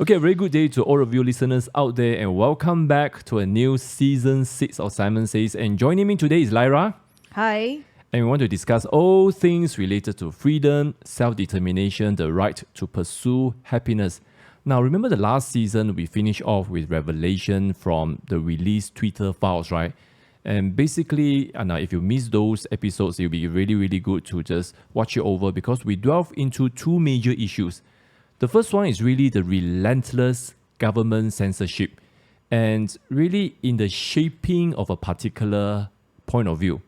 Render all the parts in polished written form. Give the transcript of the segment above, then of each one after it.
Okay, a very good day to all of you listeners out there, and welcome back to a new season 6 of Simon Says. And joining me today is Lyra. Hi. And we want to discuss all things related to freedom, self-determination, the right to pursue happiness. Now, remember the last season we finished off with revelation from the released Twitter files, right? And basically, now if you miss those episodes, it'll be really, really good to just watch it over because we delve into two major issues. The first one is really the relentless government censorship and really in the shaping of a particular point of view.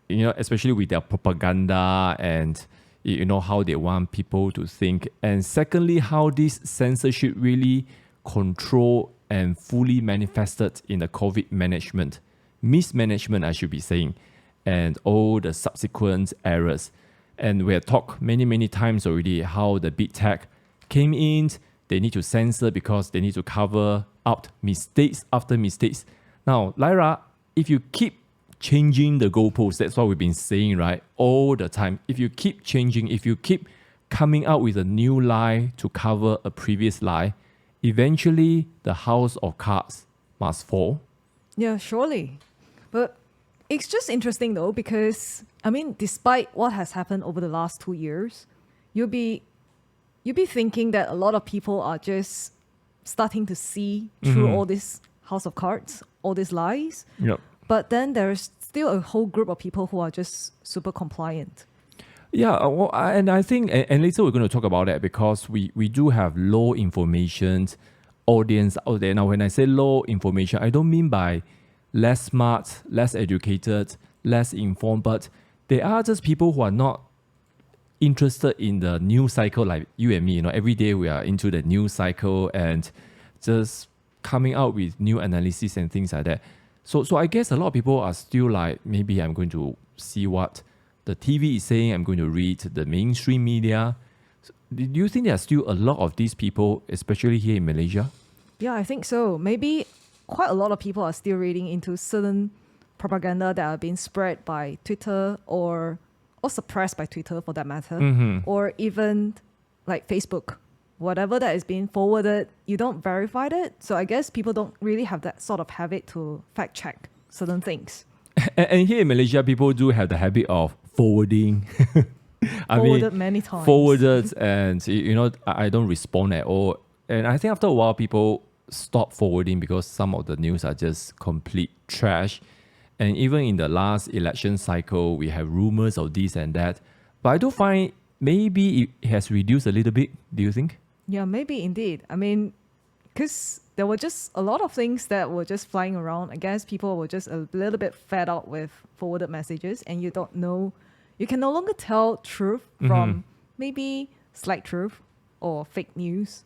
You know, especially with their propaganda and, you know, how they want people to think. And secondly, how this censorship really control and fully manifested in the COVID management, mismanagement, I should be saying, and all the subsequent errors. And we have talked many times already how the big tech came in, they need to censor because they need to cover up mistakes after mistakes. Now, Lyra, if you keep changing the goalposts, that's what we've been saying, right? All the time. If you keep changing, if you keep coming out with a new lie to cover a previous lie, eventually the house of cards must fall. Yeah, surely. But it's just interesting though, because I mean, despite what has happened over the last 2 years, you'll be thinking that a lot of people are just starting to see through all this house of cards, all these lies. Yep. But then there's still a whole group of people who are just super compliant. Yeah, well, and I think, and later we're going to talk about that because we do have low information audience out there. Now, when I say low information, I don't mean by less smart, less educated, less informed, but they are just people who are not interested in the news cycle like you and me. You know, every day we are into the news cycle and just coming out with new analysis and things like that. So I guess a lot of people are still like, maybe I'm going to see what the TV is saying, I'm going to read the mainstream media. So, do you think there are still a lot of these people, especially here in Malaysia? Yeah, I think so. Maybe quite a lot of people are still reading into certain propaganda that are being spread by Twitter or suppressed by Twitter for that matter, or even like Facebook. Whatever that is being forwarded, you don't verify it. So I guess people don't really have that sort of habit to fact check certain things. And here in Malaysia, people do have the habit of forwarding. Forwarded many times. Forwarded and, you know, I don't respond at all. And I think after a while, people stop forwarding because some of the news are just complete trash. And even in the last election cycle, we have rumors of this and that. But I do find maybe it has reduced a little bit. Do you think? Yeah, maybe indeed. I mean, because there were just a lot of things that were just flying around. I guess people were just a little bit fed up with forwarded messages, and you don't know, you can no longer tell truth from maybe slight truth or fake news.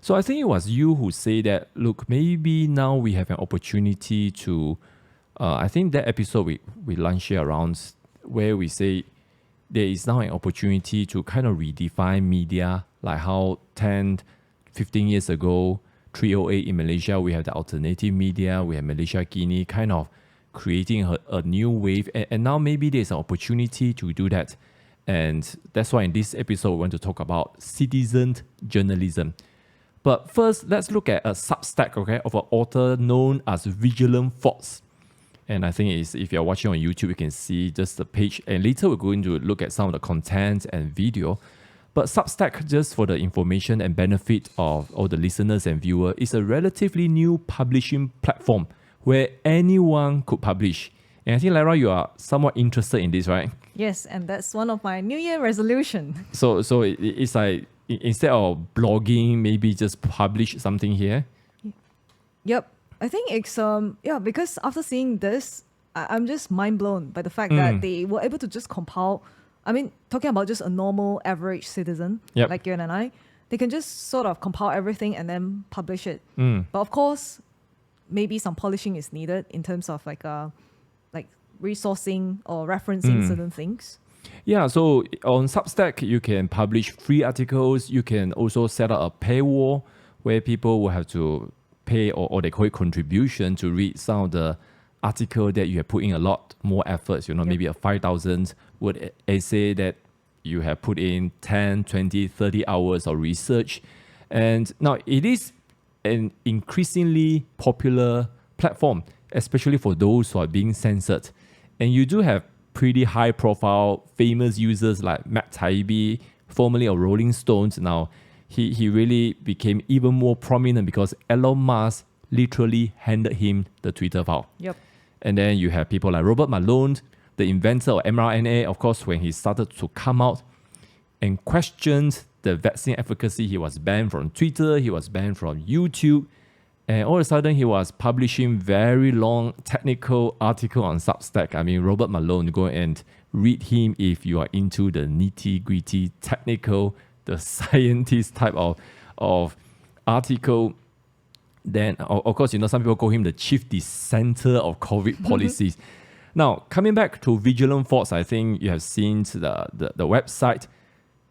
So I think it was you who say that, look, maybe now we have an opportunity to, I think that episode we launched here around where we say there is now an opportunity to kind of redefine media, like how 10, 15 years ago, 308 in Malaysia, we have the alternative media, we have Malaysia Kini kind of creating a new wave. And now maybe there's an opportunity to do that. And that's why in this episode, we want to talk about citizen journalism. But first, let's look at a Substack, okay, of an author known as Vigilant Thoughts. And I think if you're watching on YouTube, you can see just the page. And later, we're going to look at some of the content and video. But Substack, just for the information and benefit of all the listeners and viewers, is a relatively new publishing platform where anyone could publish. And I think, Lyra, you are somewhat interested in this, right? Yes, and that's one of my New Year resolution. So it's like, instead of blogging, maybe just publish something here? Yep. I think it's because after seeing this, I'm just mind blown by the fact that they were able to just compile. I mean, talking about just a normal average citizen like you and I, they can just sort of compile everything and then publish it. But of course, maybe some polishing is needed in terms of like resourcing or referencing certain things. Yeah, so on Substack, you can publish free articles. You can also set up a paywall where people will have to pay or they call it contribution to read some of the article that you have put in a lot more efforts, maybe a 5,000 word essay that you have put in 10, 20, 30 hours of research. And now it is an increasingly popular platform, especially for those who are being censored. And you do have pretty high profile famous users like Matt Taibbi, formerly of Rolling Stones. Now he really became even more prominent because Elon Musk literally handed him the Twitter file. Yep. And then you have people like Robert Malone, the inventor of mRNA. Of course, when he started to come out and questioned the vaccine efficacy, he was banned from Twitter, he was banned from YouTube, and all of a sudden he was publishing very long technical article on Substack. I mean, Robert Malone, go and read him if you are into the nitty-gritty technical, the scientist type of article. Then, of course, some people call him the chief dissenter of COVID policies. Now, coming back to Vigilant Thoughts, I think you have seen the website.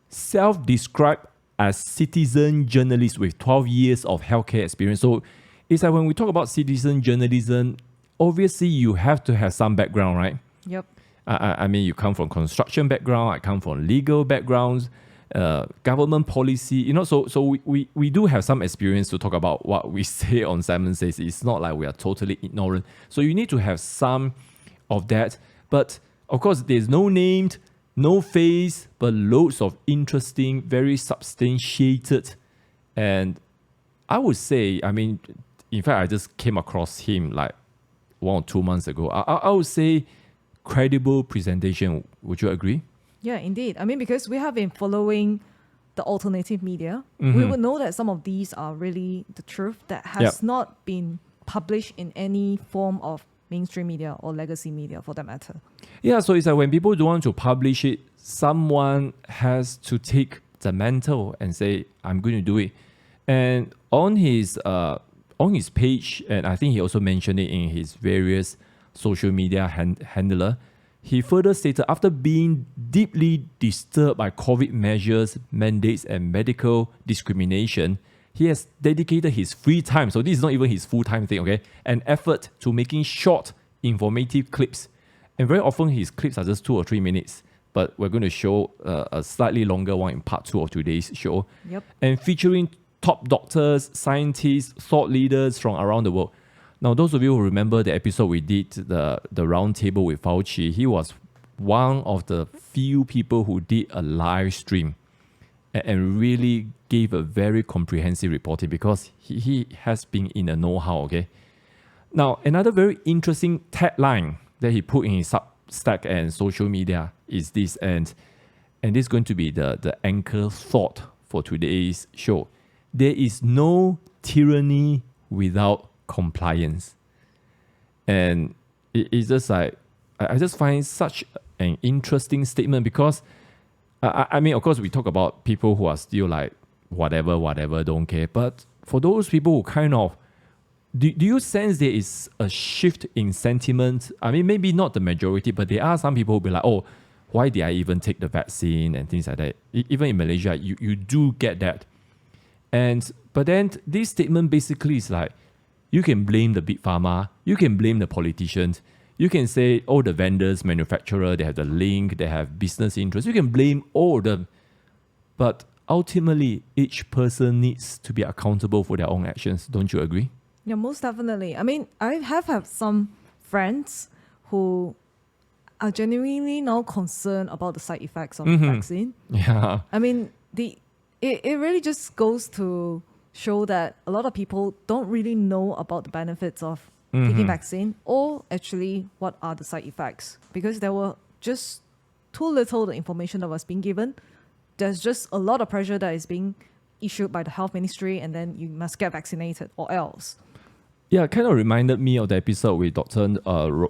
Self-described as citizen journalist with 12 years of healthcare experience. So it's like when we talk about citizen journalism, obviously you have to have some background, right? Yep. I mean, you come from construction background, I come from legal backgrounds, government policy, so we do have some experience to talk about what we say on Simon Says. It's not like we are totally ignorant. So you need to have some of that. But of course, there's no named, no face, but loads of interesting, very substantiated. And I would say, I mean, in fact, I just came across him like 1 or 2 months ago. I would say credible presentation. Would you agree? Yeah, indeed. I mean, because we have been following the alternative media, we would know that some of these are really the truth that has not been published in any form of mainstream media or legacy media for that matter. Yeah, so it's like when people don't want to publish it, someone has to take the mantle and say, I'm going to do it. And on his page, and I think he also mentioned it in his various social media handler, he further stated, after being deeply disturbed by COVID measures, mandates, and medical discrimination, he has dedicated his free time, so this is not even his full-time thing, okay, an effort to making short, informative clips. And very often his clips are just 2 or 3 minutes, but we're going to show a slightly longer one in part 2 of today's show. Yep. And featuring top doctors, scientists, thought leaders from around the world. Now, those of you who remember the episode we did, the round table with Fauci, he was one of the few people who did a live stream and really gave a very comprehensive reporting because he has been in the know-how, okay? Now, another very interesting tagline that he put in his Substack and social media is this, and this is going to be the anchor thought for today's show. There is no tyranny without compliance. And it's just like, I just find such an interesting statement because I mean, of course, we talk about people who are still like, whatever, don't care. But for those people who kind of, do you sense there is a shift in sentiment? I mean, maybe not the majority, but there are some people who be like, oh, why did I even take the vaccine and things like that? Even in Malaysia, you do get that. But then this statement basically is like, you can blame the big pharma, you can blame the politicians, you can say, oh, the vendors, manufacturer, they have the link, they have business interests. You can blame all of them. But ultimately, each person needs to be accountable for their own actions. Don't you agree? Yeah, most definitely. I mean, I have had some friends who are genuinely now concerned about the side effects of the vaccine. Yeah. I mean, it really just goes to show that a lot of people don't really know about the benefits of taking vaccine or actually what are the side effects because there were just too little the information that was being given. There's just a lot of pressure that is being issued by the health ministry and then you must get vaccinated or else. Yeah, it kind of reminded me of the episode with Dr.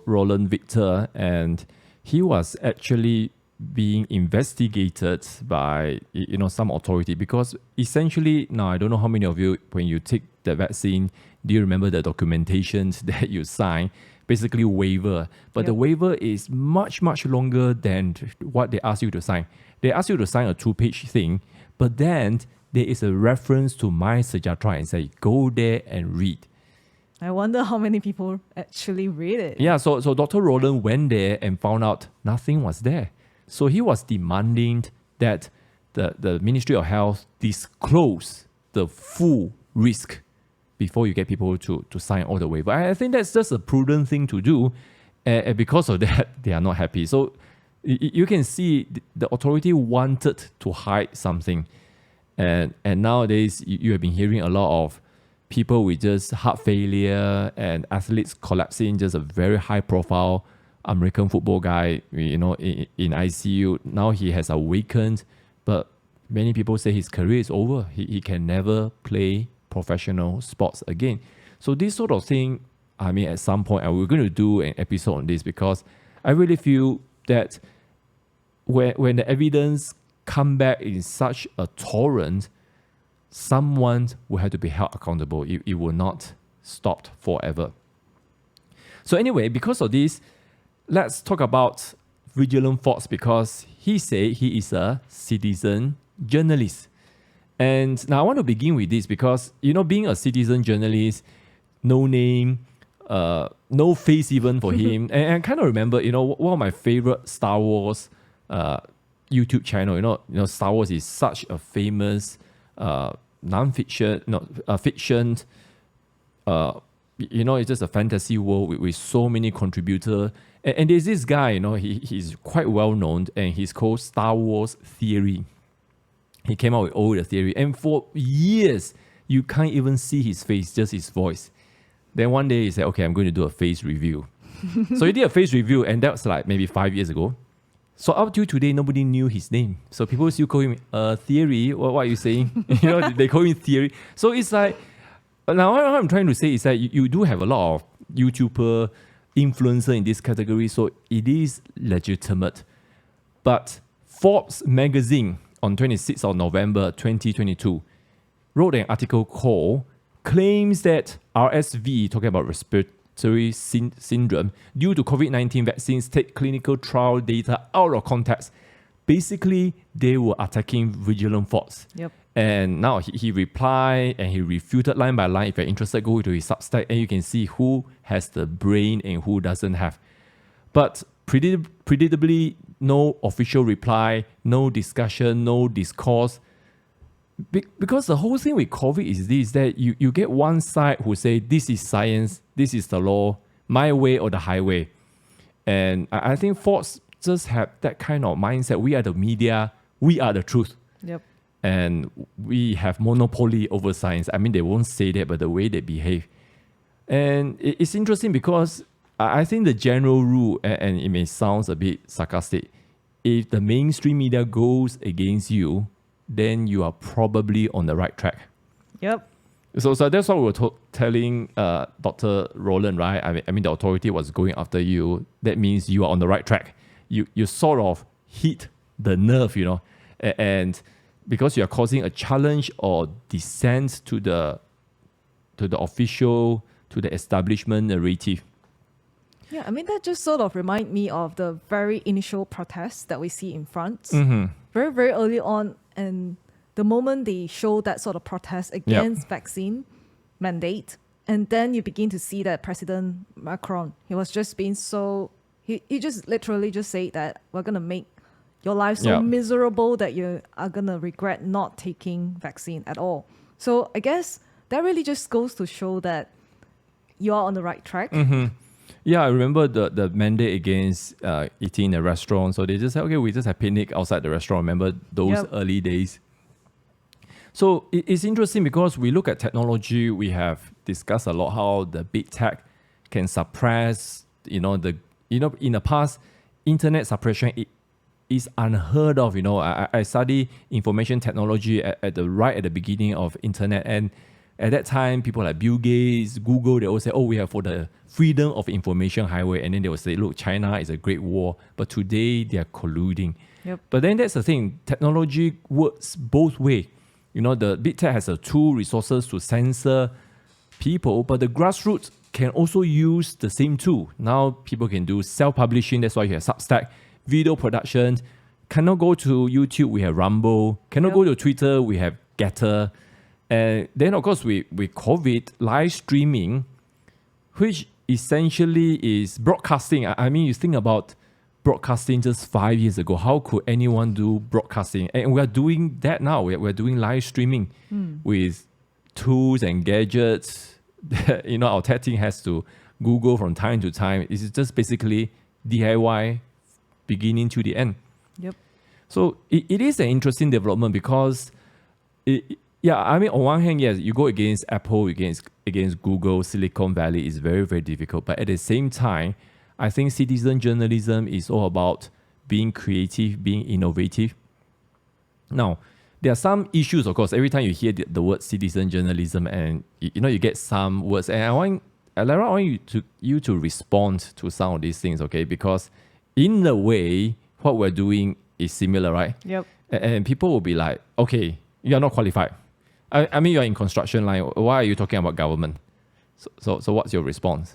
Roland Victor, and he was actually being investigated by some authority because essentially, now I don't know how many of you, when you take the vaccine, do you remember the documentations that you sign? Basically waiver, but the waiver is much longer than what they ask you to sign. They ask you to sign a 2-page thing, but then there is a reference to My Sejahtera and say go there and read. I wonder how many people actually read it. Yeah, so Dr. Roland went there and found out nothing was there. So he was demanding that the Ministry of Health disclose the full risk before you get people to sign all the way. But I think that's just a prudent thing to do. And because of that, they are not happy. So you can see the authority wanted to hide something. And nowadays, you have been hearing a lot of people with just heart failure and athletes collapsing, just a very high profile American football guy, in ICU. Now he has awakened, but many people say his career is over. He can never play professional sports again. So this sort of thing, at some point, we're going to do an episode on this, because I really feel that when the evidence come back in such a torrent, someone will have to be held accountable. It will not stop forever. So anyway, because of this, let's talk about Vigilant Thoughts, because he said he is a citizen journalist. And now I want to begin with this because, being a citizen journalist, no name, no face even for him. And I kind of remember, one of my favorite Star Wars YouTube channel. Star Wars is such a famous non-fiction, fiction. It's just a fantasy world with so many contributors. And there's this guy, he's quite well known, and he's called Star Wars Theory. He came out with all the theory, and for years you can't even see his face, just his voice. Then one day he said, okay, I'm going to do a face review. So he did a face review, and that was like maybe 5 years ago. So up to today, nobody knew his name. So people still call him Theory. What are you saying? They call him Theory. So it's like, now what I'm trying to say is that you do have a lot of YouTuber influencer in this category, so it is legitimate. But Forbes magazine on 26th of November 2022 wrote an article called Claims That RSV, talking about respiratory syndrome, due to COVID-19 vaccines take clinical trial data out of context. Basically, they were attacking Vigilant Thoughts. Yep. And now he replied and he refuted line by line. If you're interested, go to his Substack and you can see who has the brain and who doesn't have. But predictably, no official reply, no discussion, no discourse. Because the whole thing with COVID is this, that you get one side who say, this is science, this is the law, my way or the highway. And I think Forbes just have that kind of mindset. We are the media, we are the truth. Yep. And we have monopoly over science. They won't say that, but the way they behave. And it's interesting because I think the general rule, and it may sound a bit sarcastic, if the mainstream media goes against you, then you are probably on the right track. Yep. So that's what we were telling Dr. Roland, right? The authority was going after you. That means you are on the right track. You sort of hit the nerve, and because you are causing a challenge or dissent to the official, to the establishment narrative. Yeah, that just sort of remind me of the very initial protests that we see in France. Mm-hmm. Very, very early on, and the moment they show that sort of protest against vaccine mandate, and then you begin to see that President Macron, he was just being so, he just literally just said that we're going to make your life so miserable that you are going to regret not taking vaccine at all. So I guess that really just goes to show that you are on the right track. Mm-hmm. Yeah, I remember the mandate against eating in a restaurant. So they just said, okay, we just have picnic outside the restaurant. Remember those early days? So it's interesting because we look at technology. We have discussed a lot how the big tech can suppress, in the past, internet suppression is unheard of. I study information technology at the beginning of internet, and at that time, people like Bill Gates, Google, they all say, we have for the freedom of information highway. And then they will say, look, China is a great war. But today, they are colluding. Yep. But then that's the thing. Technology works both ways. The big tech has a tool, resources to censor people. But the grassroots can also use the same tool. Now, people can do self-publishing. That's why you have Substack, video production. Cannot go to YouTube, we have Rumble. Cannot go to Twitter, we have Getter. And then, of course, with COVID, live streaming, which essentially is broadcasting. You think about broadcasting just 5 years ago. How could anyone do broadcasting? And we are doing that now. We're doing live streaming with tools and gadgets that, our tech team has to Google from time to time. It's just basically DIY beginning to the end. Yep. So it is an interesting development because, on one hand, yes, you go against Apple, against Google, Silicon Valley is very, very difficult. But at the same time, I think citizen journalism is all about being creative, being innovative. Now, there are some issues, of course. Every time you hear the word citizen journalism, and you get some words, and I want you to respond to some of these things, okay? Because in a way, what we're doing is similar, right? Yep. And people will be like, okay, you are not qualified. I mean, you're in construction line. Why are you talking about government? So what's your response?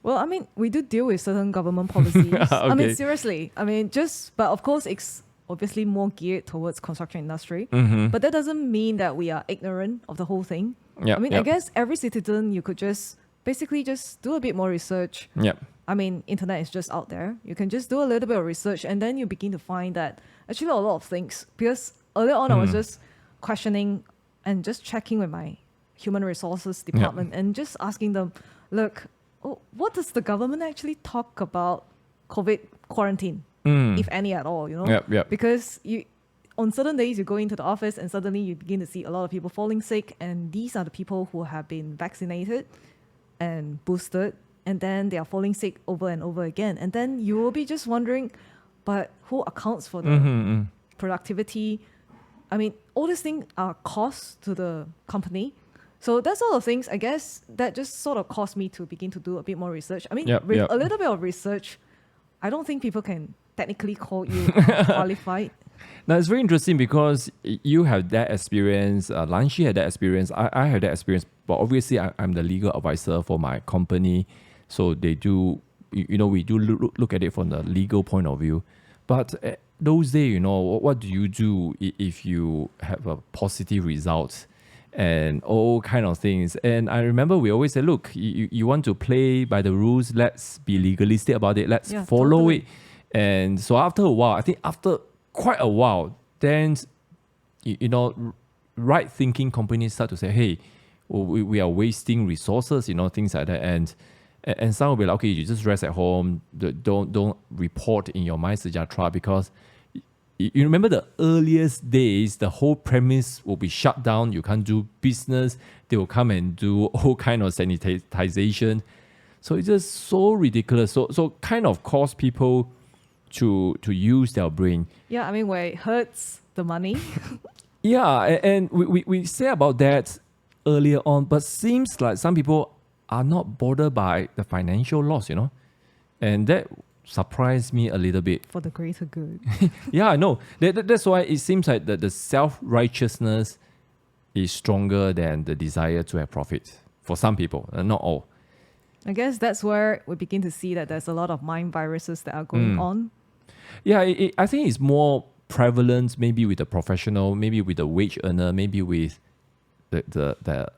Well, I mean, we do deal with certain government policies. Okay. I mean, seriously. I mean, but of course, it's obviously more geared towards construction industry. Mm-hmm. But that doesn't mean that we are ignorant of the whole thing. Yep, I mean, yep. I guess every citizen, you could just basically just do a bit more research. Yep. I mean, internet is just out there. You can just do a little bit of research and then you begin to find that actually a lot of things. Because earlier on, I was just questioning and just checking with my human resources department and just asking them, look, what does the government actually talk about COVID quarantine, if any at all, Yep. Because on certain days you go into the office and suddenly you begin to see a lot of people falling sick, and these are the people who have been vaccinated and boosted, and then they are falling sick over and over again. And then you will be just wondering, but who accounts for the productivity? I mean, all these things are costs to the company. So that sort of things, I guess, that just sort of caused me to begin to do a bit more research. I mean, a little bit of research, I don't think people can technically call you qualified. Now, it's very interesting because you have that experience, Lanshi had that experience, I have that experience, but obviously I'm the legal advisor for my company. So they do, we do look at it from the legal point of view. But those days, what do you do if you have a positive result? And all kind of things. And I remember we always say, look, you want to play by the rules, let's be legalistic about it, let's follow it. And so after a while, I think after quite a while, then, right thinking companies start to say, hey, we are wasting resources, things like that. And some will be like, okay, you just rest at home, don't report in your MySejahtera, because you remember the earliest days, the whole premise will be shut down. You can't do business. They will come and do all kind of sanitization. So it's just so ridiculous. So kind of cause people to use their brain. Yeah, I mean, where it hurts the money. And we say about that earlier on, but seems like some people are not bothered by the financial loss, and that surprised me a little bit. For the greater good. Yeah, I know. That's why it seems like the self-righteousness is stronger than the desire to have profit for some people, not all. I guess that's where we begin to see that there's a lot of mind viruses that are going on. Yeah, I think it's more prevalent maybe with the professional, maybe with the wage earner, maybe with the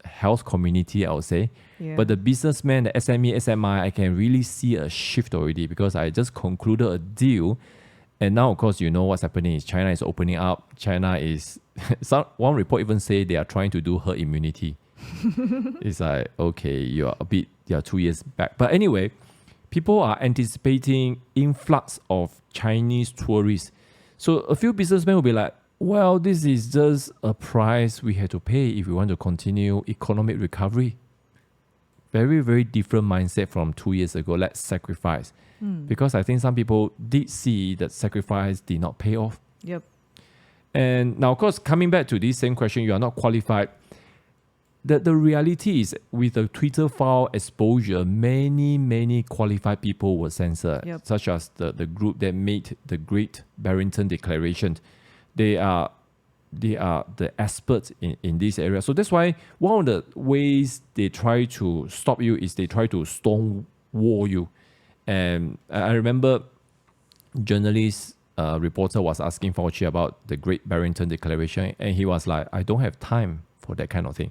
health community, I would say. Yeah. But the businessman, the SME, SMI, I can really see a shift already because I just concluded a deal. And now, of course, what's happening is China is opening up. China is, one report even say they are trying to do herd immunity. It's like, okay, you're 2 years back. But anyway, people are anticipating influx of Chinese tourists. So a few businessmen will be like, well, this is just a price we have to pay if we want to continue economic recovery. Very, very different mindset from 2 years ago. Let's sacrifice. Because I think some people did see that sacrifice did not pay off. Yep. And now, of course, coming back to this same question, you are not qualified. The reality is, with the Twitter file exposure, many qualified people were censored, such as the group that made the Great Barrington Declaration. They are the experts in this area. So that's why one of the ways they try to stop you is they try to stonewall you. And I remember journalist, reporter was asking Fauci about the Great Barrington Declaration, and he was like, I don't have time for that kind of thing.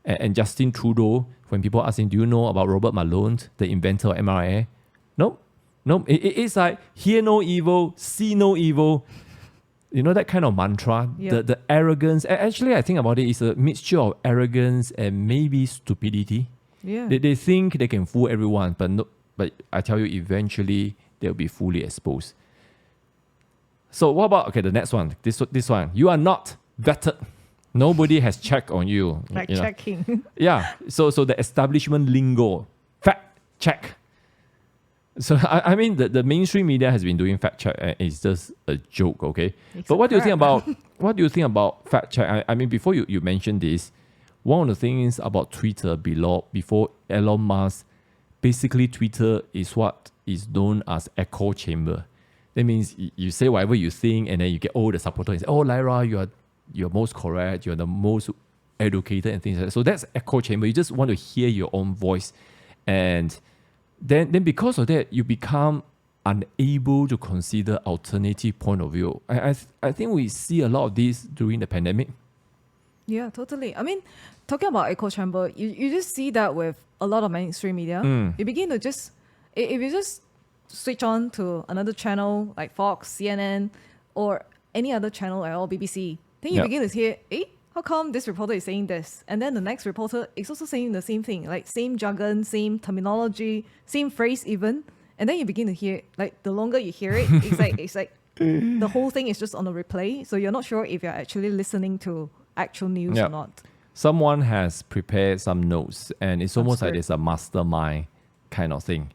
And Justin Trudeau, when people ask him, do you know about Robert Malone, the inventor of mRNA? Nope. No, it's like hear no evil, see no evil. You know, that kind of mantra, the arrogance. Actually, I think about it, it's a mixture of arrogance and maybe stupidity. Yeah. They think they can fool everyone, but I tell you, eventually they'll be fully exposed. So what about, the next one, this one. You are not vetted. Nobody has checked on you. Like you know. checking. Yeah. So the establishment lingo, fact check. So I mean the mainstream media has been doing fact check and it's just a joke, okay? But what do you think about fact check? I mean, before you mentioned this, one of the things about Twitter before Elon Musk, basically Twitter is what is known as echo chamber. That means you say whatever you think and then you get all the supporters and say, oh, Lyra, you're most correct, you're the most educated and things like that. So that's echo chamber. You just want to hear your own voice. And then because of that, you become unable to consider alternative point of view. I think we see a lot of this during the pandemic. Yeah, totally. I mean, talking about echo chamber, you just see that with a lot of mainstream media. You begin to if you just switch on to another channel like Fox, CNN, or any other channel like BBC, then you begin to hear, how come this reporter is saying this? And then the next reporter is also saying the same thing, like same jargon, same terminology, same phrase even. And then you begin to hear, like the longer you hear it, it's like the whole thing is just on a replay. So you're not sure if you're actually listening to actual news or not. Someone has prepared some notes and it's almost like there's a mastermind kind of thing.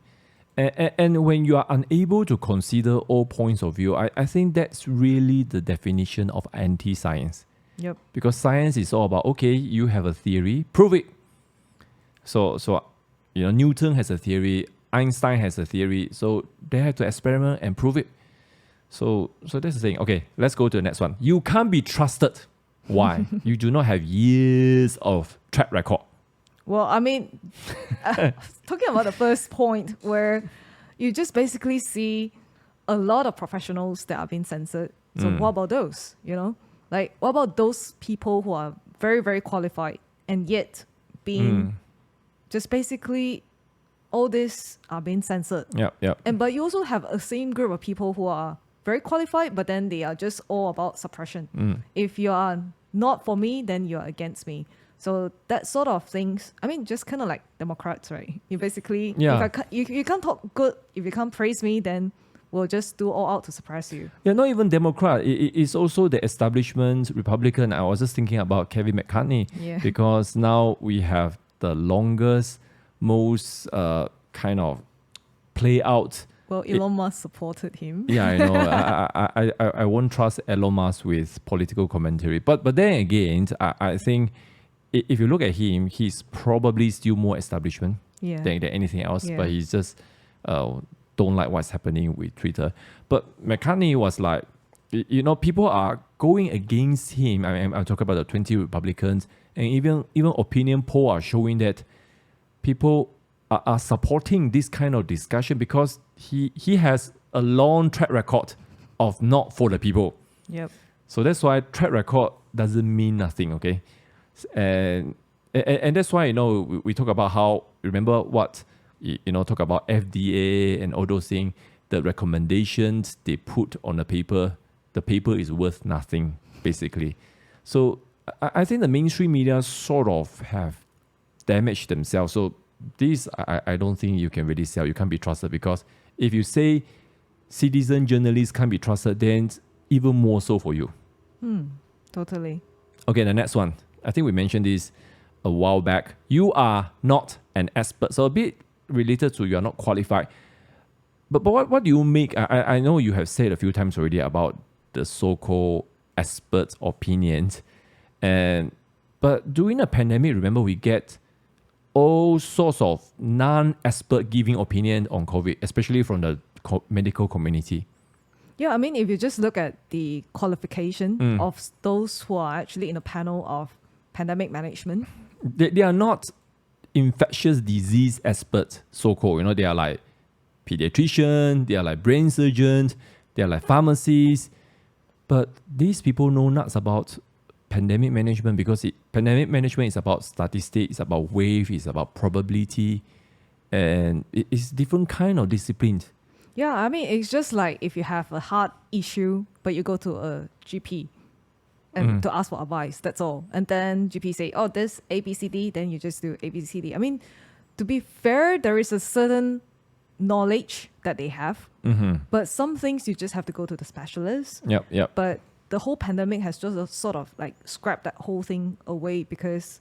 And when you are unable to consider all points of view, I think that's really the definition of anti-science. Yep. Because science is all about, okay, you have a theory, prove it. So Newton has a theory, Einstein has a theory, so they have to experiment and prove it. So that's the thing. Okay, let's go to the next one. You can't be trusted. Why? You do not have years of track record. Well, I mean, talking about the first point where you just basically see a lot of professionals that are being censored. So what about those, Like, what about those people who are very, very qualified and yet being just basically all this are being censored? Yeah. But you also have a same group of people who are very qualified, but then they are just all about suppression. If you are not for me, then you are against me. So that sort of things, I mean, just kind of like Democrats, right? You basically, if you can't talk good, if you can't praise me, then we'll just do all out to suppress you. Yeah, not even Democrat. It's also the establishment Republican. I was just thinking about Kevin McCarthy because now we have the longest, most kind of play out. Well, Elon Musk supported him. Yeah, I know. I won't trust Elon Musk with political commentary. But then again, I think if you look at him, he's probably still more establishment than anything else. Yeah. But he's just don't like what's happening with Twitter. But McCartney was like, people are going against him. I mean, I'm talking about the 20 Republicans, and even opinion poll are showing that people are supporting this kind of discussion because he has a long track record of not for the people. Yep. So that's why track record doesn't mean nothing, okay? And that's why, we talk about how, remember what, talk about FDA and all those things, the recommendations they put on the paper is worth nothing, basically. So I think the mainstream media sort of have damaged themselves. So this, I don't think you can really sell. You can't be trusted because if you say citizen journalists can't be trusted, then even more so for you. Totally. Okay, the next one. I think we mentioned this a while back. You are not an expert. So a bit related to you are not qualified. But what do you make? I know you have said a few times already about the so-called expert opinions. But during the pandemic, remember we get all sorts of non-expert giving opinion on COVID, especially from the medical community. Yeah, I mean, if you just look at the qualification of those who are actually in a panel of pandemic management. They are not infectious disease experts, so-called. They are like pediatricians, they are like brain surgeons, they are like pharmacists. But these people know nuts about pandemic management because pandemic management is about statistics, it's about wave, it's about probability, and it's different kind of disciplines. Yeah, I mean, it's just like if you have a heart issue, but you go to a GP and to ask for advice, that's all. And then GP say, oh, this ABCD, then you just do ABCD. I mean, to be fair, there is a certain knowledge that they have, but some things you just have to go to the specialist. Yep. But the whole pandemic has just sort of like scrapped that whole thing away because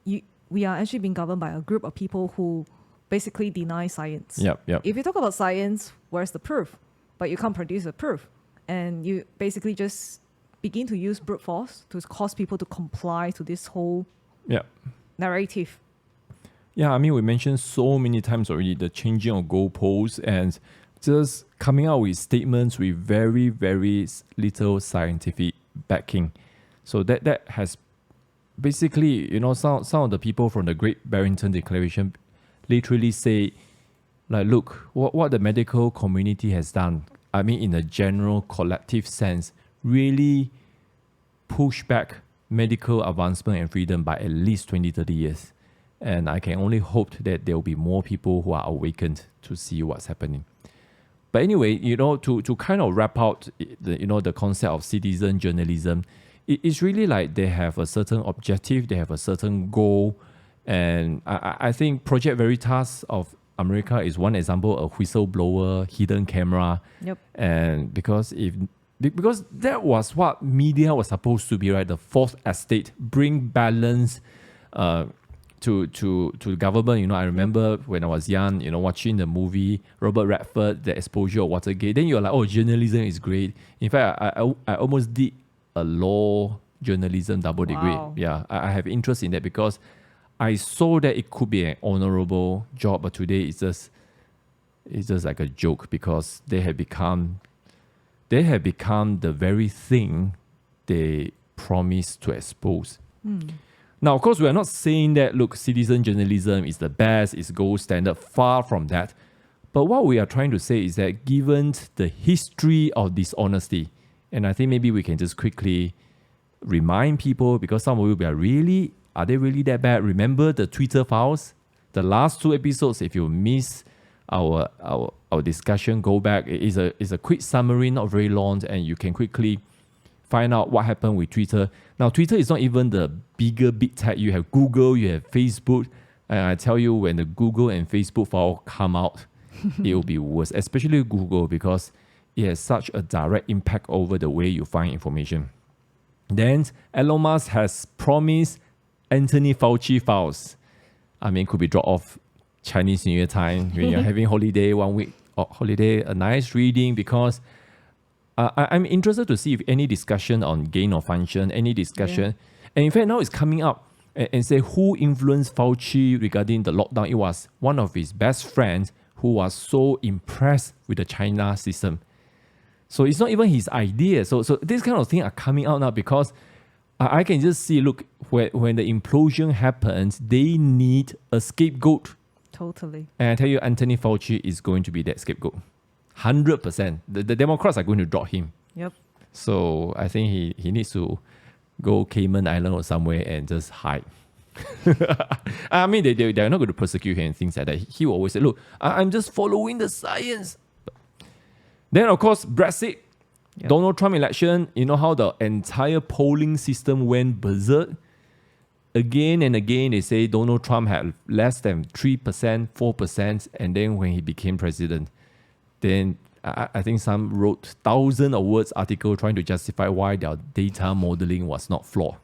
we are actually being governed by a group of people who basically deny science. Yep. If you talk about science, where's the proof? But you can't produce a proof. And you basically just begin to use brute force to cause people to comply to this whole narrative. Yeah, I mean, we mentioned so many times already the changing of goalposts and just coming out with statements with very, very little scientific backing. So that has basically, some of the people from the Great Barrington Declaration literally say, like, look, what the medical community has done, I mean, in a general collective sense, really push back medical advancement and freedom by at least 20, 30 years. And I can only hope that there will be more people who are awakened to see what's happening. But anyway, to kind of wrap out the concept of citizen journalism, it's really like they have a certain objective, they have a certain goal. And I think Project Veritas of America is one example, a whistleblower, hidden camera. Yep. And because that was what media was supposed to be, right? The fourth estate, bring balance to the government. I remember when I was young, watching the movie Robert Redford, The Exposure of Watergate. Then you're like, oh, journalism is great. In fact, I almost did a law journalism double degree. Wow. Yeah, I have interest in that because I saw that it could be an honorable job, but today it's just like a joke because they have become the very thing they promised to expose. Now, of course, we are not saying that, look, citizen journalism is the best, is gold standard, far from that. But what we are trying to say is that given the history of dishonesty, and I think maybe we can just quickly remind people, because some of you are they really that bad? Remember the Twitter files? The last 2 episodes, if you miss our discussion, go back. It's a quick summary, not very long, and you can quickly find out what happened with Twitter. Now, Twitter is not even the big tech. You have Google, you have Facebook, and I tell you, when the Google and Facebook file come out, it will be worse, especially Google, because it has such a direct impact over the way you find information. Then Elon Musk has promised Anthony Fauci files. I mean, could be dropped off Chinese New Year time when you're having holiday, 1 week holiday, a nice reading, because I'm interested to see if any discussion on gain of function, any discussion. Yeah. And in fact, now it's coming up and say who influenced Fauci regarding the lockdown. It was one of his best friends who was so impressed with the China system. So it's not even his idea. So this kind of thing are coming out now because I can just see, look, when the implosion happens, they need a scapegoat. Totally. And I tell you, Anthony Fauci is going to be that scapegoat. 100%. The Democrats are going to drop him. Yep. So I think he needs to go Cayman Island or somewhere and just hide. I mean, they're not going to persecute him and things like that. He will always say, look, I'm just following the science. Then, of course, Brexit, Yep. Donald Trump election, you know how the entire polling system went berserk? Again and again, they say Donald Trump had less than 3%, 4%, and then when he became president, then I think some wrote thousands of words article trying to justify why their data modeling was not flawed.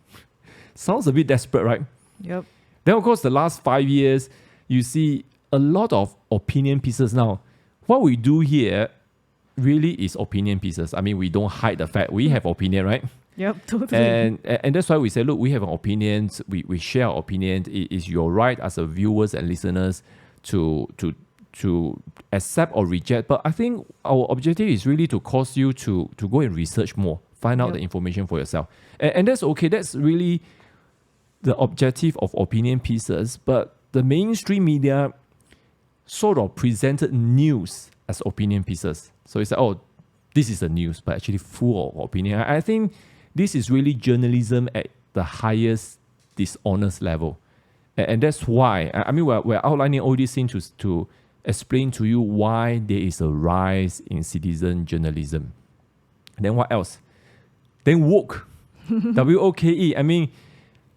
Sounds a bit desperate, right? Yep. Then, of course, the last 5 years, you see a lot of opinion pieces. Now, what we do here really is opinion pieces. I mean, we don't hide the fact we have opinion, right? Yep, totally. And that's why we say, look, we have an opinion. We share our opinion. It is your right as a viewers and listeners to accept or reject. But I think our objective is really to cause you to go and research more, find out the information for yourself. And that's okay. That's really the objective of opinion pieces. But the mainstream media sort of presented news as opinion pieces. So it's like, oh, this is the news, but actually full of opinion. I think this is really journalism at the highest dishonest level. And that's why, I mean, we're outlining all these things to explain to you why there is a rise in citizen journalism. Then what else? Then woke. WOKE. I mean,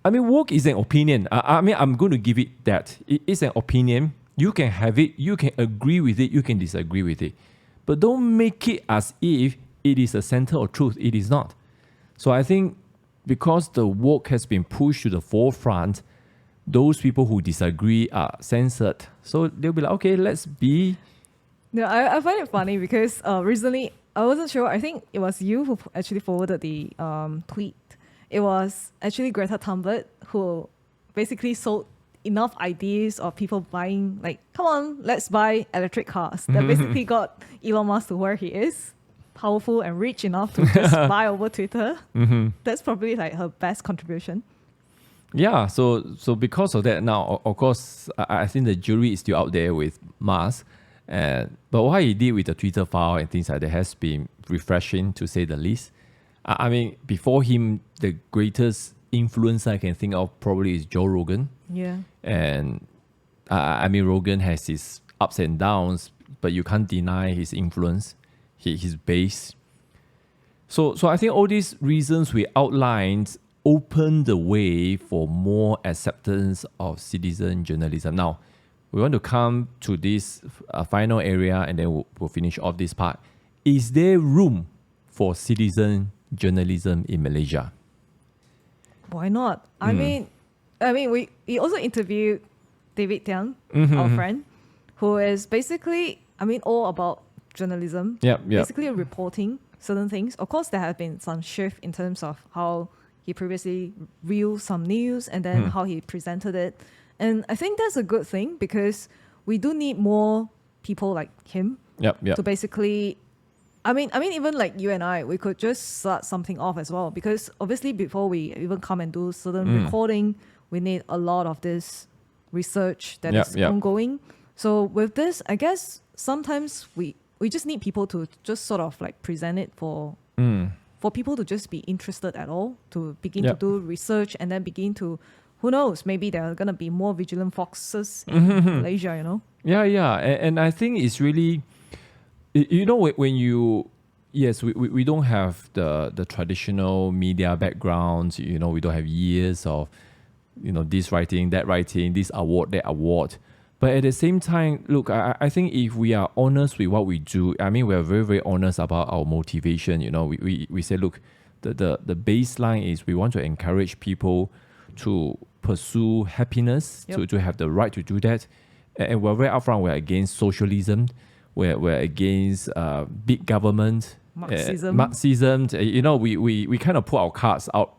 woke is an opinion. I'm going to give it that. It is an opinion. You can have it. You can agree with it. You can disagree with it. But don't make it as if it is a center of truth. It is not. So I think because the woke has been pushed to the forefront, those people who disagree are censored. So they'll be like, okay, let's be... No, I find it funny because recently, I wasn't sure. I think it was you who actually forwarded the tweet. It was actually Greta Thunberg who basically sold enough ideas of people buying, like, come on, let's buy electric cars. That basically got Elon Musk to where he is, powerful and rich enough to just buy over Twitter. That's probably like her best contribution. Yeah, so because of that now, of course, I think the jury is still out there with Musk. But what he did with the Twitter file and things like that has been refreshing, to say the least. I mean, before him, the greatest influencer I can think of probably is Joe Rogan. Yeah. And I mean, Rogan has his ups and downs, but you can't deny his influence, his base. So I think all these reasons we outlined open the way for more acceptance of citizen journalism. Now, we want to come to this final area and then we'll finish off this part. Is there room for citizen journalism in Malaysia? Why not? I mean, we also interviewed David Tiang, our friend, who is basically, all about journalism. Basically reporting certain things. Of course, there have been some shift in terms of how he previously reeled some news and then how he presented it. And I think that's a good thing because we do need more people like him to basically... even like you and I, we could just start something off as well, because obviously before we even come and do certain recording, we need a lot of this research that is ongoing. So with this, I guess sometimes we just need people to just sort of like present it for people to just be interested at all, to begin to do research and then begin to, who knows, maybe there are going to be more vigilant foxes in Malaysia, you know? Yeah. And I think it's really... You know, when you, yes, we don't have the traditional media backgrounds, you know, we don't have years of, you know, this writing, that writing, this award, that award. But at the same time, look, I think if we are honest with what we do, I mean, we are very, very honest about our motivation. You know, we say, look, the baseline is we want to encourage people to pursue happiness, to have the right to do that. And we're very upfront, we're against socialism. We're against big government, Marxism. You know, we kind of put our cards out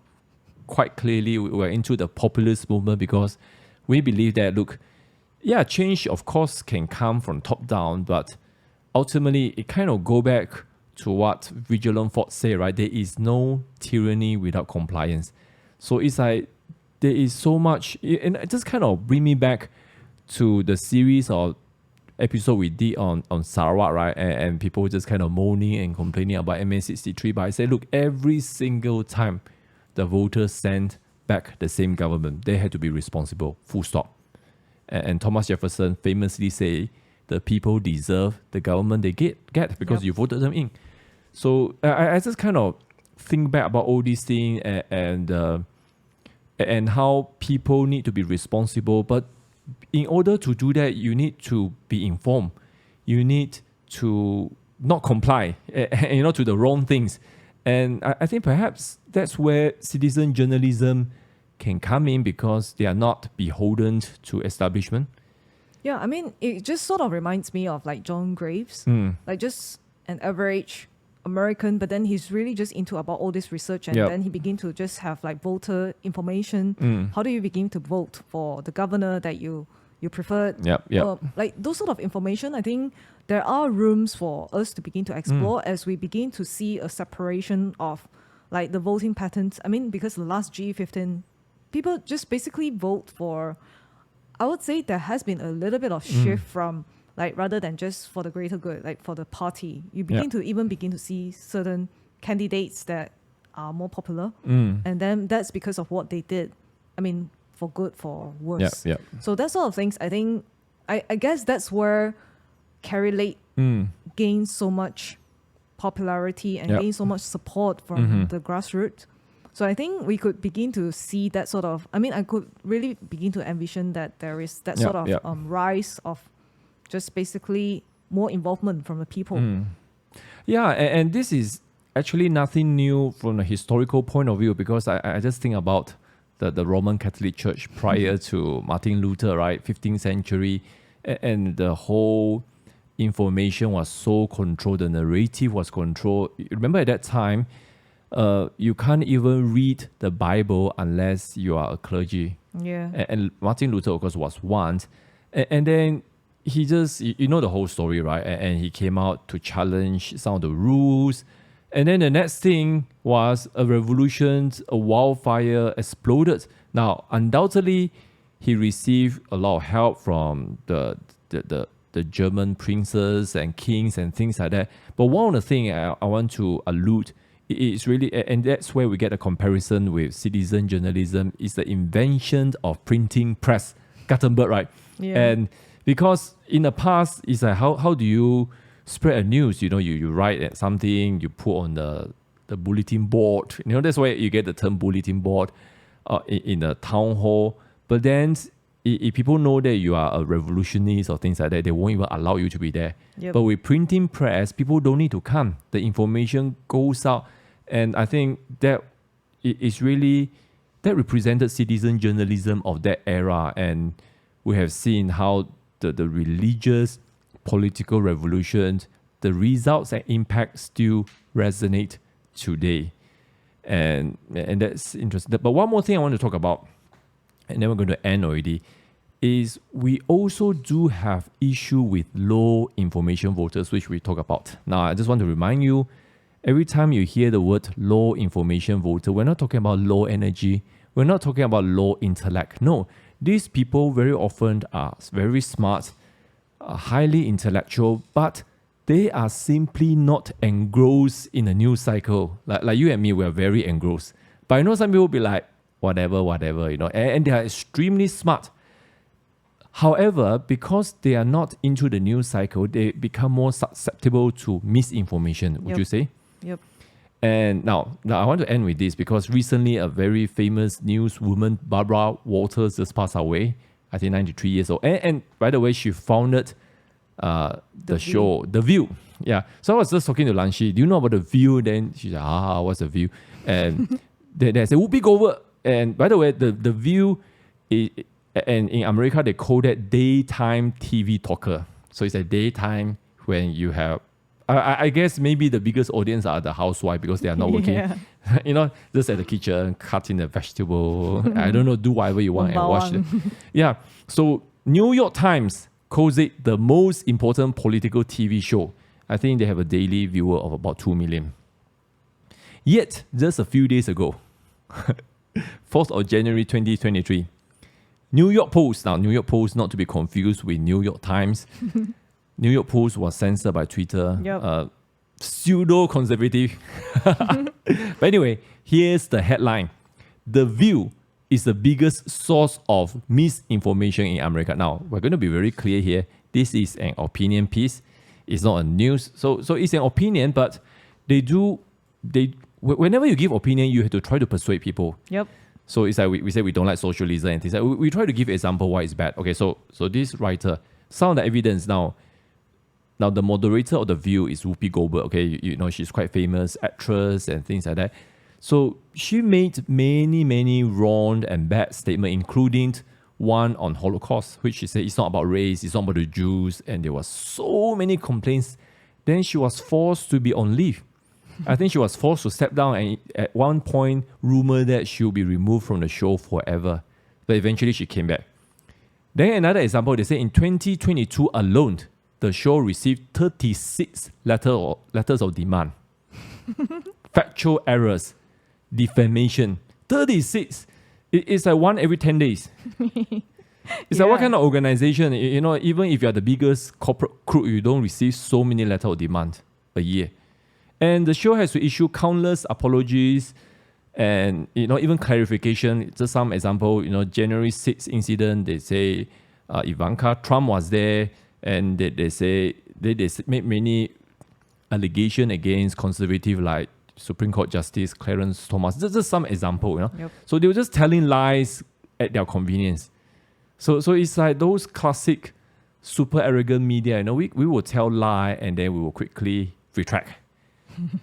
quite clearly. We're into the populist movement because we believe that, look, change of course can come from top down, but ultimately it kind of go back to what vigilant folks say, right? There is no tyranny without compliance. So it's like there is so much, and it just kind of bring me back to the series of episode we did on Sarawak, right? And people just kind of moaning and complaining about MA63. But I say, look, every single time the voters sent back the same government, they had to be responsible, full stop. And Thomas Jefferson famously say, the people deserve the government they get because you voted them in. So I just kind of think back about all these things and how people need to be responsible. But in order to do that, you need to be informed. You need to not comply, you know, to the wrong things. And I think perhaps that's where citizen journalism can come in because they are not beholden to establishment. Yeah, I mean, it just sort of reminds me of like John Graves, like just an average American, but then he's really just into about all this research and then he begin to just have like voter information. How do you begin to vote for the governor that you preferred? Like those sort of information, I think there are rooms for us to begin to explore as we begin to see a separation of like the voting patterns. I mean, because the last G15, people just basically vote for, I would say there has been a little bit of shift from like rather than just for the greater good, like for the party, you begin to see certain candidates that are more popular. And then that's because of what they did. I mean, for good, for worse. So that sort of things, I think, I guess that's where Carrie Lake gained so much popularity and gained so much support from the grassroots. So I think we could begin to see that sort of, I could really begin to envision that there is that sort of rise of just basically more involvement from the people. Yeah, and this is actually nothing new from a historical point of view, because I just think about the Roman Catholic Church prior to Martin Luther, right? 15th century, and the whole information was so controlled, the narrative was controlled. Remember at that time, you can't even read the Bible unless you are a clergy. Yeah. And Martin Luther, of course, was one. And then he just, you know the whole story, right? And he came out to challenge some of the rules. And then the next thing was a revolution, a wildfire exploded. Now, undoubtedly, he received a lot of help from the German princes and kings and things like that. But one of the things I want to allude is really, and that's where we get a comparison with citizen journalism, is the invention of printing press, Gutenberg, right? Yeah. And because in the past, it's like, how do you spread a news? You write something, you put on the bulletin board. That's why you get the term bulletin board in the town hall. But then if people know that you are a revolutionist or things like that, they won't even allow you to be there. Yep. But with printing press, people don't need to come. The information goes out. And I think that is really, that represented citizen journalism of that era. And we have seen how the religious political revolutions, the results and impact still resonate today. And that's interesting. But one more thing I want to talk about, and then we're going to end already, is we also do have issue with low information voters, which we talk about. Now, I just want to remind you, every time you hear the word low information voter, we're not talking about low energy. We're not talking about low intellect. No, these people very often are very smart, highly intellectual, but they are simply not engrossed in a news cycle. Like you and me, we're very engrossed. But I know some people will be like, whatever, and they are extremely smart. However, because they are not into the news cycle, they become more susceptible to misinformation, would you say? Yep. And now I want to end with this, because recently a very famous newswoman, Barbara Walters, just passed away. I think 93 years old. And by the way, she founded the show, The View. Yeah. So I was just talking to Lanshi, do you know about The View? Then she's like, what's The View? And there's a Whoopi Goldberg. And by the way, the View, and in America, they call that daytime TV talker. So it's a daytime when you have, I guess maybe the biggest audience are the housewife, because they are not working. Yeah. Just at the kitchen, cutting the vegetable. I don't know, do whatever you want and watch it. Yeah. So New York Times calls it the most important political TV show. I think they have a daily viewer of about 2 million. Yet, just a few days ago, 4th of January 2023, New York Post, now New York Post not to be confused with New York Times. New York Post was censored by Twitter. Yep. Pseudo-conservative. But anyway, here's the headline. The View is the biggest source of misinformation in America. Now, we're going to be very clear here. This is an opinion piece. It's not a news. So it's an opinion, but whenever you give opinion, you have to try to persuade people. Yep. So it's like we say we don't like socialism and things like we try to give example why it's bad. Okay, so this writer, some of the evidence now the moderator of The View is Whoopi Goldberg. Okay, you know she's quite famous actress and things like that. So she made many wrong and bad statements, including one on Holocaust, which she said it's not about race, it's not about the Jews, and there was so many complaints. Then she was forced to be on leave. I think she was forced to step down, and at one point, rumored that she'll be removed from the show forever. But eventually, she came back. Then another example, they say in 2022 alone, the show received 36 letters of demand. Factual errors, defamation, 36. It's like one every 10 days. It's like what kind of organization? You know, even if you're the biggest corporate crew, you don't receive so many letters of demand a year. And the show has to issue countless apologies and, you know, even clarification. Just some example, you know, January 6th incident, they say Ivanka Trump was there, and they say they made many allegations against conservative like Supreme Court Justice Clarence Thomas. Just some example, you know. Yep. So they were just telling lies at their convenience. So it's like those classic super arrogant media, you know, we will tell lie and then we will quickly retract.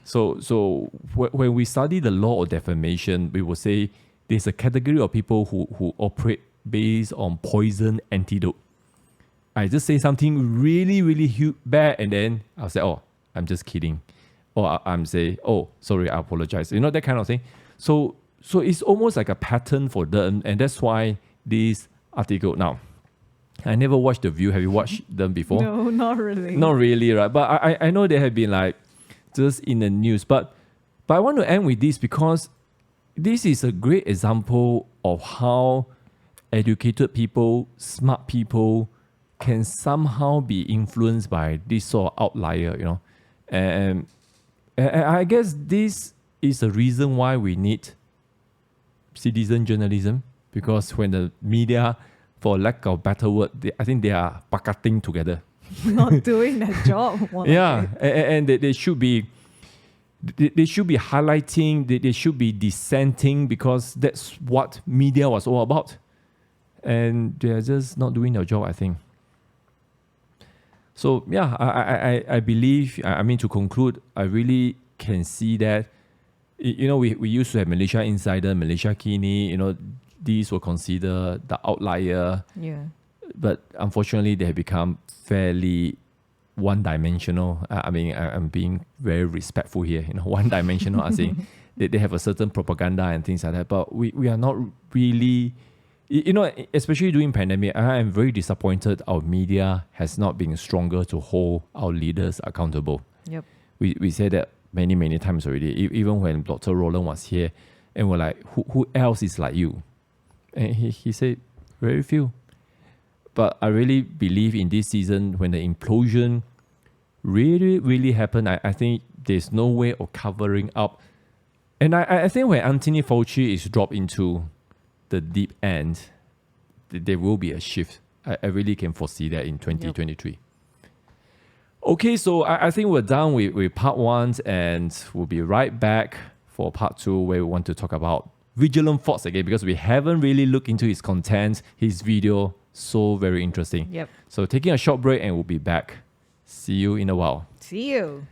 So when we study the law of defamation, we will say there's a category of people who operate based on poison antidote. I just say something really, really bad and then I'll say, oh, I'm just kidding. Or I'm say, oh, sorry, I apologize. You know, that kind of thing. So it's almost like a pattern for them, and that's why this article. Now, I never watched The View. Have you watched them before? No, not really. Not really, right? But I know they have been like just in the news. But I want to end with this because this is a great example of how educated people, smart people can somehow be influenced by this sort of outlier, you know. And I guess this is the reason why we need citizen journalism, because when the media, for lack of better word, I think they are pakating together. Not doing their job. Yeah, and they should be highlighting, they should be dissenting, because that's what media was all about. And they're just not doing their job, I think. So yeah, I believe, I mean, to conclude, I really can see that, you know, we used to have Malaysia Insider, Malaysia Kini, you know, these were considered the outlier. Yeah. But unfortunately, they have become fairly one-dimensional. I mean, I'm being very respectful here, you know, one-dimensional. I think they have a certain propaganda and things like that. But we are not really, you know, especially during pandemic, I am very disappointed our media has not been stronger to hold our leaders accountable. Yep. We said that many times already. Even when Dr. Roland was here, and we're like, who else is like you? And he said, very few. But I really believe in this season, when the implosion really happened, I think there's no way of covering up. And I think when Anthony Fauci is dropped into the deep end, there will be a shift. I really can foresee that in 2023. Yep. Okay, so I think we're done with part 1, and we'll be right back for part 2, where we want to talk about Vigilant Thoughts again, because we haven't really looked into his content, his video. So very interesting. Yep. So taking a short break, and we'll be back. See you in a while. See you.